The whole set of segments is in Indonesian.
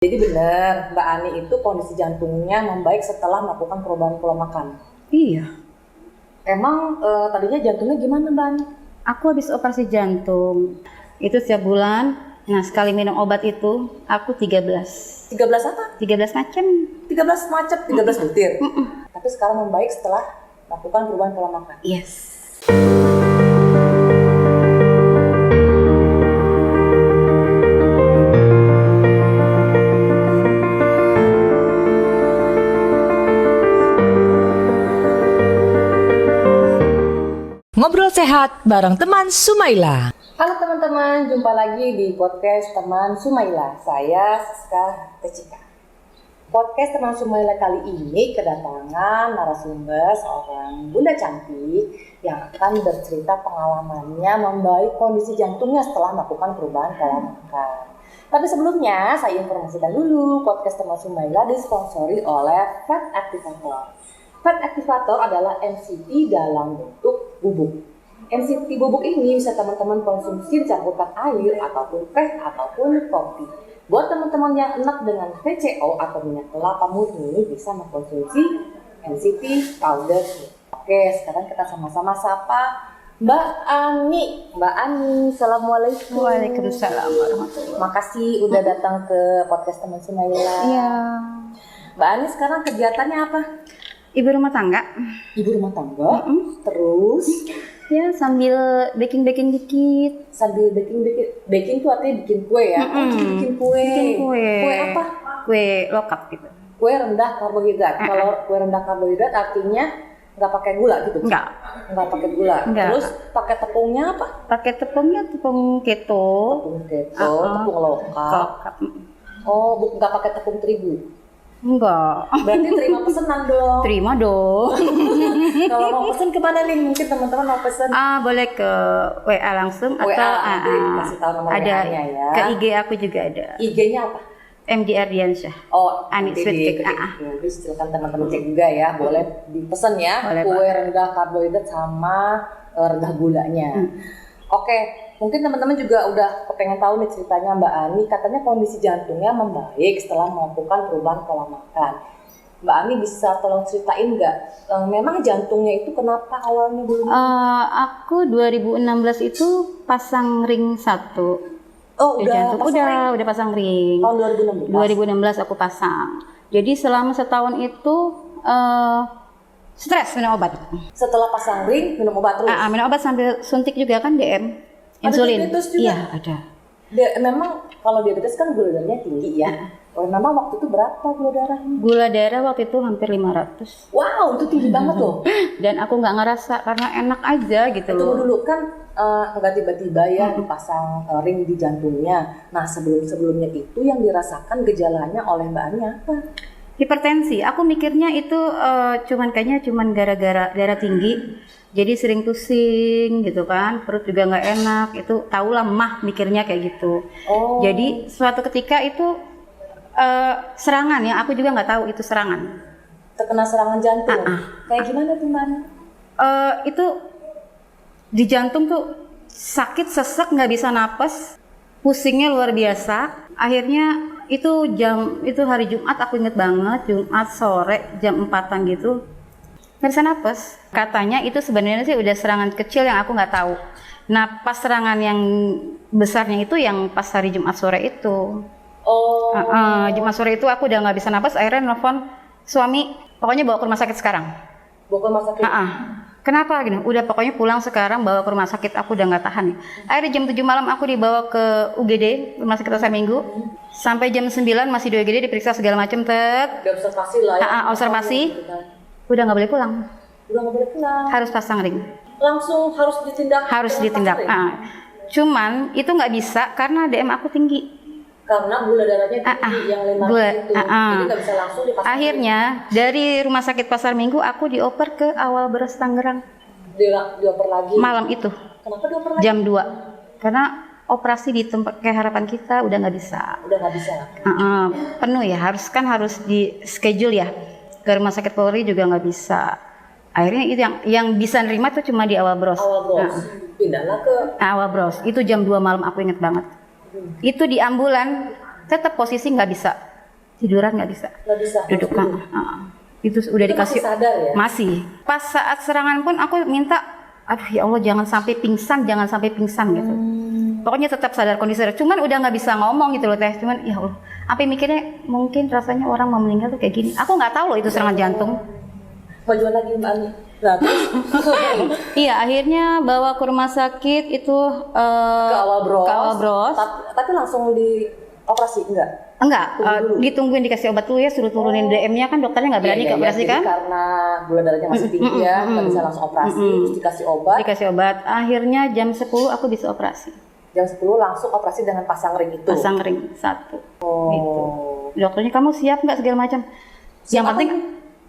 Jadi benar, Mbak Ani itu kondisi jantungnya membaik setelah melakukan perubahan pola makan. Iya. Emang tadinya jantungnya gimana, Mbak Ani? Aku habis operasi jantung. Itu setiap bulan. Nah, sekali minum obat itu, aku 13. 13 apa? 13 macam. 13 macet, 13 butir. Tapi sekarang membaik setelah melakukan perubahan pola makan. Yes. Ngobrol sehat bareng teman Sumaila. Halo teman-teman, jumpa lagi di podcast teman Sumaila. Saya Siska Tecika. Podcast teman Sumaila kali ini kedatangan narasumber seorang bunda cantik yang akan bercerita pengalamannya membaik kondisi jantungnya setelah melakukan perubahan pola makan. Tapi sebelumnya saya informasikan dulu, podcast teman Sumaila disponsori oleh Fat Activator. Fat Activator adalah MCT dalam bentuk bubuk. MCT bubuk ini bisa teman-teman konsumsi dicampurkan air ataupun teh ataupun kopi. Buat teman-teman yang enak dengan VCO atau minyak kelapa murni bisa mengkonsumsi MCT powder. Oke, sekarang kita sama-sama sapa Mbak Ani. Mbak Ani, assalamualaikum. Waalaikumsalam warahmatullahi. Makasih udah datang ke podcast teman Sumaila. Iya. Mbak Ani sekarang kegiatannya apa? Ibu rumah tangga. Ibu rumah tangga. Terus Ya, sambil baking-baking dikit. sambil baking tuh artinya bikin kue ya. Bikin kue. Bikin kue. Kue apa? Kue lokap gitu. Kue rendah karbohidrat. Kalau kue rendah karbohidrat artinya nggak pakai gula gitu. Enggak. Nggak pakai gula. Enggak. Terus pakai tepungnya apa? Pakai tepungnya tepung keto. Tepung keto, tepung lokal. Lokap. Oh, nggak pakai tepung terigu. Enggak. Berarti terima pesanan dong. Terima dong. Kalau mau pesen kemana nih? Mungkin teman-teman mau pesen. Boleh ke WA langsung WA, atau nanti dikasih tahu nomor ada WA-nya ya. ke IG aku juga ada. IG-nya apa? MD Ardiansyah. Oh, Ani nanti Sweet di Cake. Jadi silakan teman-teman cek juga ya, boleh dipesan ya. Boleh, Kue Pak. rendah karbohidrat sama rendah gulanya. Oke, mungkin teman-teman juga udah kepengen tahu nih ceritanya Mbak Ani. Katanya kondisi jantungnya membaik setelah melakukan perubahan pola makan. Mbak Ani bisa tolong ceritain nggak? Memang jantungnya itu kenapa awalnya dulu? Aku 2016 itu pasang ring 1. Oh, Di jantung udah pasang ring. Tahun 2016. 2016 aku pasang. Jadi selama setahun itu stres minum obat. Setelah pasang ring minum obat terus. Minum obat sambil suntik juga kan DM. Ada Insulin. diabetes juga? Iya, ada. Memang kalau diabetes kan gula darahnya tinggi ya. Memang waktu itu berapa gula darahnya? Gula darah waktu itu hampir 500. Wow, itu tinggi banget loh. Dan aku nggak ngerasa karena enak aja gitu Tunggu loh. dulu kan nggak tiba-tiba ya dipasang ring di jantungnya. Nah sebelumnya itu yang dirasakan gejalanya oleh Mbak Ani apa? Hipertensi. Aku mikirnya itu kayaknya cuman gara-gara darah tinggi. Jadi sering pusing gitu kan, perut juga nggak enak. Itu tahulah mah mikirnya kayak gitu. Oh. Jadi suatu ketika itu serangan ya, aku juga nggak tahu itu serangan. Terkena serangan jantung. Kayak gimana tuh Mbak Ani? Itu di jantung tuh sakit, sesek, nggak bisa napas, pusingnya luar biasa. Akhirnya itu hari Jumat, aku inget banget, Jumat sore jam 4-an gitu, nggak bisa napas. Katanya itu sebenarnya sih udah serangan kecil yang aku nggak tahu. Nah pas serangan yang besarnya itu yang pas hari Jumat sore itu. Oh. Jumat sore itu aku udah nggak bisa napas, akhirnya nelfon suami, pokoknya bawa ke rumah sakit sekarang. Bawa ke rumah sakit. Kenapa gini? Udah pokoknya pulang sekarang, bawa ke rumah sakit, aku udah nggak tahan. Akhirnya jam 7 malam aku dibawa ke UGD, Rumah Sakit Pasar Minggu. Sampai jam 9 masih di UGD, diperiksa segala macam, Diobservasi lah ya. Observasi. Gitu kan. Udah nggak boleh pulang. Udah nggak boleh pulang. Harus pasang ring. Langsung harus ditindak. Harus dengan ditindak. pasang ring? Cuman itu nggak bisa karena DM aku tinggi. Karena gula darahnya tinggi yang 500 itu. Jadi nggak bisa langsung dipasang. Akhirnya dari Rumah Sakit Pasar Minggu aku dioper ke Awal Beras Tangerang. Dioper lagi. Malam itu. Kenapa dioper lagi? Jam 2. Karena operasi di tempat kayak Harapan Kita udah nggak bisa. Udah nggak bisa. Penuh ya, harus di schedule ya. Ke Rumah Sakit Polri juga nggak bisa. Akhirnya itu yang bisa nerima tuh cuma di Awal Bros. Awal Bros. Pindahlah ke Awal Bros. Itu jam 2 malam, aku inget banget. Itu di ambulan tetap posisi nggak bisa. tiduran nggak bisa. Nggak bisa. Duduk. Itu udah Itu dikasih. masih sadar ya? Masih. Pas saat serangan pun aku minta, aduh ya Allah jangan sampai pingsan gitu. Pokoknya tetap sadar kondisi. Cuman udah nggak bisa ngomong gitu loh teh. Cuman ya Allah, sampai mikirnya mungkin rasanya orang mau meninggal tuh kayak gini. Aku nggak tahu loh itu serangan jantung. Majuan lagi Mbak Ani. Nah, terus Iya, akhirnya bawa ke rumah sakit itu ke awal bros. Ke awal bros. Tapi langsung di operasi enggak? Enggak, ditungguin dikasih obat dulu ya, suruh turunin DM-nya kan dokternya nggak berani ke operasi kan? Karena gula darahnya masih tinggi ya, nggak bisa langsung operasi, terus dikasih obat. Dikasih obat. Akhirnya jam 10 aku bisa operasi. Jam 10 langsung operasi dengan pasang ring itu. Pasang ring 1. Oh. Gitu. Dokternya kamu siap nggak segala macam. Yang penting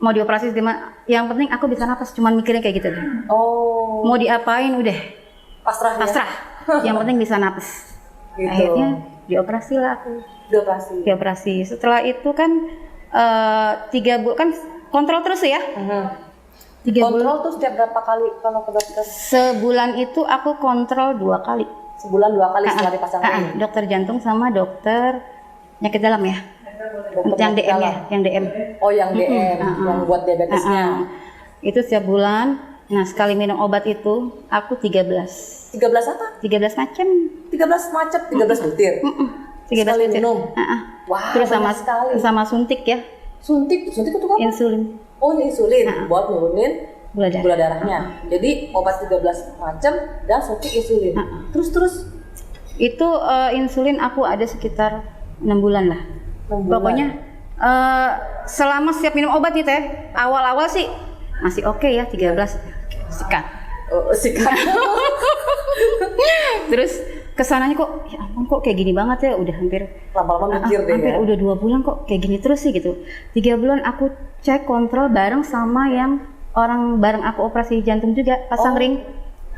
mau dioperasi gimana? Yang penting aku bisa napas, cuman mikirnya kayak gitu deh. Oh. Mau diapain udah Pasrah. pasrah. Yang penting bisa napas. Gitu. Akhirnya dioperasi lah aku. Dioperasi. Setelah itu kan 3 bulan kan kontrol terus ya. 3 Kontrol bulan. tuh setiap berapa kali kalau ke dokter? Sebulan itu aku kontrol 2 kali. Sebulan 2 kali setelah dipasang ring. Dokter jantung sama dokter penyakit dalam ya. Dokter Yang DM dalam. ya, yang DM. Oh, yang DM, yang buat diabetesnya. Itu setiap bulan. Nah, sekali minum obat itu aku 13. 13 apa? 13 macam. 13 macam, 13 butir. 13 Sekali butir. minum. Wah, Terus banyak sekali. sama suntik ya, Suntik itu apa? insulin. Oh, insulin buat nurunin Gula darah. gula darahnya. Jadi obat 13 macam dan suntik insulin. Terus Itu insulin aku ada sekitar 6 bulan lah. 6 bulan. Pokoknya selama setiap minum obat nih teh, awal-awal sih masih oke ya 13 sikat. Sikat. Terus kesananya kok ya ampun kok kayak gini banget ya, udah hampir Lama-lama mikir deh hampir ya. udah 2 bulan kok kayak gini terus sih gitu. 3 bulan aku cek kontrol bareng sama yang orang bareng aku operasi jantung juga pasang ring.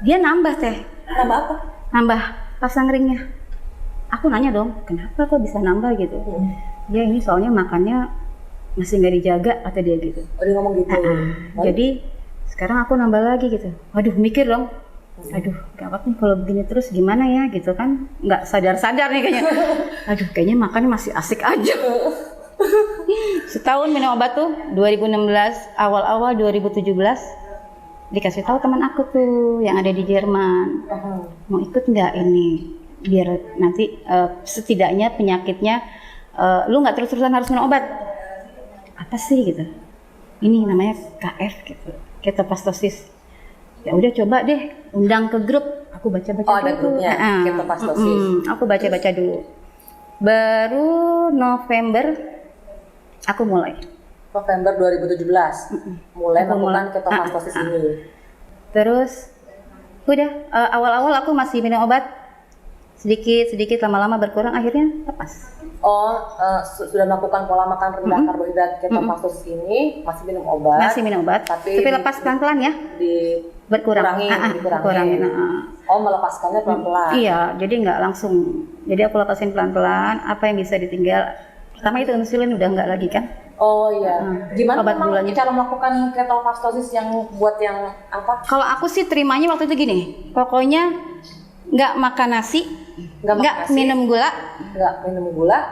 Dia nambah teh. Nambah apa? Nambah pasang ringnya. Aku nanya dong, kenapa kok bisa nambah gitu? Dia ini soalnya makannya masih nggak dijaga kata dia gitu. Oh, dia ngomong gitu. Jadi sekarang aku nambah lagi gitu. Waduh, mikir dong. Aduh, gawat nih kalau begini terus gimana ya gitu kan? Nggak sadar-sadar nih kayaknya. Aduh, kayaknya makannya masih asik aja. Setahun minum obat tuh 2016, awal-awal 2017 dikasih tahu teman aku tuh yang ada di Jerman. Mau ikut nggak ini? Biar nanti setidaknya penyakitnya lu nggak terus-terusan harus minum obat. Apa sih gitu? Ini namanya KF gitu, ketopastosis. Ya udah coba deh, undang ke grup. Aku baca-baca dulu. Oh, ada grupnya, ketopastosis. Aku baca-baca dulu. Baru November aku mulai. November 2017 mulai Aku melakukan mulai. ketopastosis ini. Terus udah awal-awal aku masih minum obat sedikit lama-lama berkurang, akhirnya lepas. Oh, sudah melakukan pola makan rendah karbohidrat ketopastosis ini, masih minum obat. Masih minum obat, tapi lepas pelan-pelan ya. Dikurangin. Oh, melepaskannya pelan-pelan. Iya, jadi nggak langsung. Jadi aku lepasin pelan-pelan. Apa yang bisa ditinggal? Pertama itu insulin udah nggak lagi kan? Oh iya. Gimana Obat memang gulanya. cara melakukan ketopastosis yang buat yang apa? Kalau aku sih terimanya waktu itu gini, pokoknya nggak makan nasi, nggak minum gula,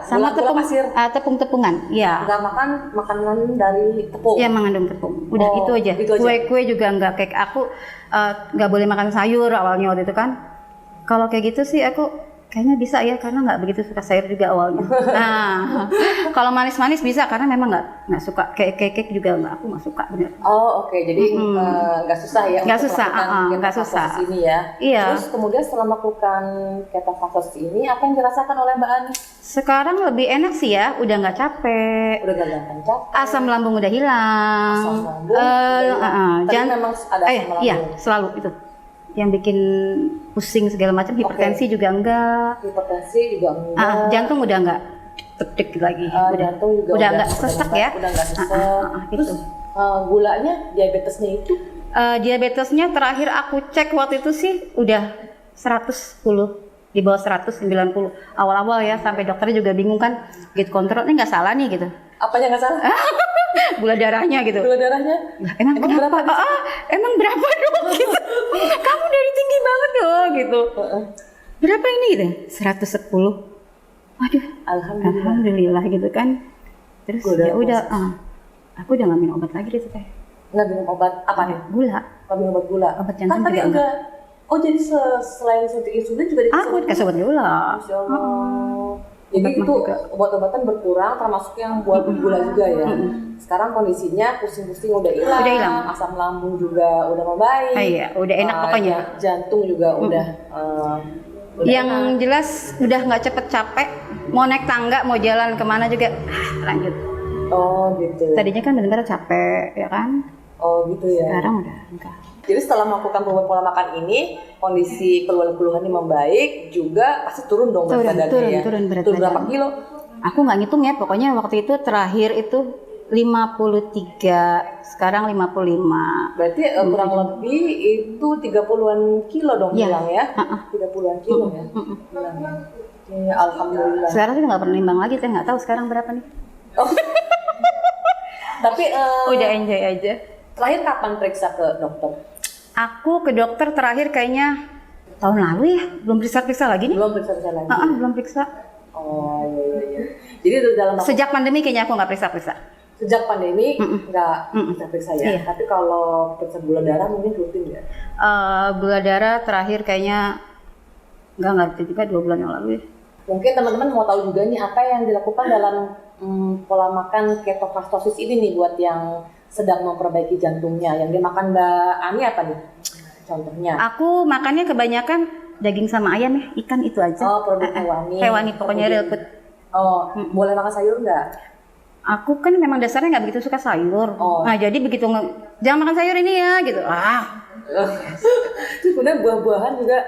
sama gula pasir. Tepung-tepungan. Ya. Nggak makan makanan dari tepung. Ya mengandung tepung. Udah Oh, itu aja. itu aja. Kue-kue juga nggak kayak aku nggak boleh makan sayur awalnya waktu itu kan. Kalau kayak gitu sih aku kayaknya bisa ya karena nggak begitu suka sayur juga awalnya. Nah, kalau manis-manis bisa karena memang nggak suka cake juga nggak suka bener. Oh oke. Jadi nggak susah ya Nggak untuk susah, melakukan nggak susah. ketopastosis ini ya. Iya. Terus kemudian setelah melakukan ketopastosis ini apa yang dirasakan oleh Mbak Ani? Sekarang lebih enak sih ya, udah nggak capek. Udah gak gampang capek. Asam lambung udah hilang. Asam lambung udah hilang. Tapi memang ada asam lambung. Iya, selalu itu. Yang bikin pusing segala macam, hipertensi juga enggak. Hipertensi juga enggak. Jantung udah enggak tek lagi. Jantung juga udah enggak sesek ya. Udah enggak sesek. Terus Itu. Gulanya, diabetesnya itu? Diabetesnya terakhir aku cek waktu itu sih udah 110, di bawah 190. Awal-awal ya, sampai dokternya juga bingung kan, gate control ini nggak salah nih gitu. Apanya nggak salah? Gula darahnya gitu. Gula darahnya? Emang berapa? Emang berapa dong gitu. Kamu dari tinggi banget dong gitu. Berapa ini gitu? 110. Waduh, alhamdulillah gitu kan. Terus Gula ya darah udah, proses. aku udah nggak minum obat lagi deh teh. Nggak minum obat apa nih? Gula. Nggak minum obat gula. Obat jantung Kan tadi juga udah. Oh jadi selain suntik insulin juga dikasih Aku dikasih obat gula. Masya Allah. Jadi Obat mah itu juga. obat-obatan berkurang termasuk yang buat gula juga ya. Sekarang kondisinya pusing-pusing udah Udah hilang. hilang, asam lambung juga udah membaik. Iya, udah enak pokoknya. Jantung juga udah Yang enak. jelas udah nggak cepet capek, mau naik tangga, mau jalan kemana juga lanjut. Oh gitu. Tadinya kan benar-benar capek, ya kan? Oh gitu ya. Sekarang udah enggak. Jadi setelah melakukan perubahan pola makan ini, kondisi keluhan-keluhannya membaik, juga pasti turun dong berat badannya ya. turun berat Turun berapa badan. kilo? Aku nggak ngitung ya, pokoknya waktu itu terakhir itu 53, sekarang 55. Berarti kurang lebih itu 30-an kilo dong Iya. hilang ya? 30-an kilo ya? Hilang ya? Ya, alhamdulillah. Sekarang tuh nggak pernah nimbang lagi, saya nggak tahu sekarang berapa nih. Tapi Udah enjoy aja. terakhir kapan periksa ke dokter? Aku ke dokter terakhir kayaknya tahun lalu ya, belum periksa-periksa lagi nih. Belum periksa lagi? Belum periksa. Oh iya. Jadi itu dalam Sejak pandemi kayaknya aku nggak periksa-periksa. sejak pandemi nggak periksa ya? Iya. Tapi kalau periksa gula darah mungkin rutin ya? Gula darah terakhir kayaknya nggak ngerti juga 2 bulan yang lalu ya. Mungkin teman-teman mau tahu juga nih apa yang dilakukan dalam pola makan ketofastosis ini nih buat yang sedang memperbaiki jantungnya. Yang dimakan Mbak Ani apa nih? Contohnya? Aku makannya kebanyakan daging sama ayam ya, ikan itu aja. Oh, produk hewani. Hewani pokoknya real food. Oh, boleh makan sayur nggak? Aku kan memang dasarnya nggak begitu suka sayur. Oh. Nah jadi begitu jangan makan sayur ini ya gitu. Terus kemudian buah-buahan juga.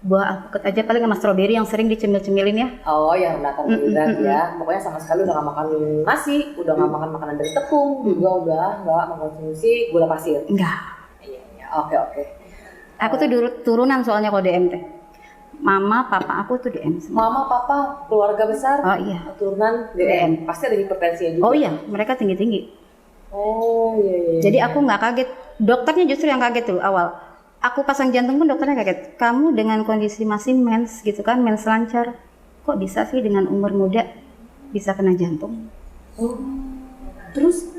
Buah alpukat aja paling sama stroberi yang sering dicemil-cemilin ya. Oh, yang rendah karbohidrat ya. Pokoknya sama sekali udah nggak makan nasi, udah nggak makan makanan dari tepung, juga udah nggak mengkonsumsi gula pasir. Enggak. Iya. Oke. Aku tuh turunan soalnya kalau DM teh. Mama, papa aku tuh DM semua. Mama, papa, keluarga besar, Oh iya. turunan DM. Pasti ada hipertensinya juga. Oh iya, mereka tinggi-tinggi. Oh iya. Jadi aku nggak kaget. Dokternya justru yang kaget tuh awal. Aku pasang jantung pun dokternya kaget. Kamu dengan kondisi masih mens gitu kan, mens lancar. Kok bisa sih dengan umur muda bisa kena jantung? Oh. Terus?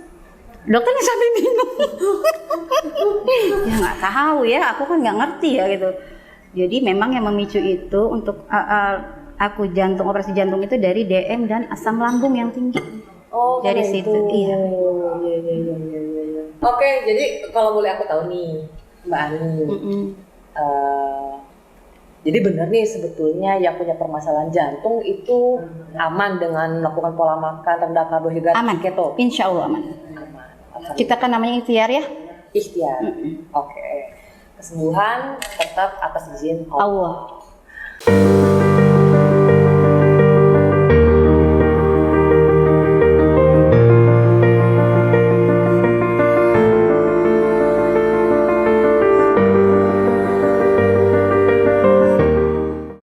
Dokternya sampai bingung. Ya nggak tahu ya, aku kan nggak ngerti ya gitu. Jadi memang yang memicu itu untuk aku operasi jantung itu dari DM dan asam lambung yang tinggi. Oh, Dari karena situ, itu. iya. Iya. Oke, jadi kalau boleh aku tahu nih, Mbak Ani. Jadi benar nih sebetulnya yang punya permasalahan jantung itu aman dengan melakukan pola makan rendah karbohidrat Aman, keto. insya Allah aman. Aman. Kita kan namanya ikhtiar ya. Ikhtiar. Oke. Kesembuhan tetap atas izin Allah. Allah.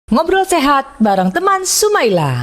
Ngobrol sehat bareng teman Sumaila.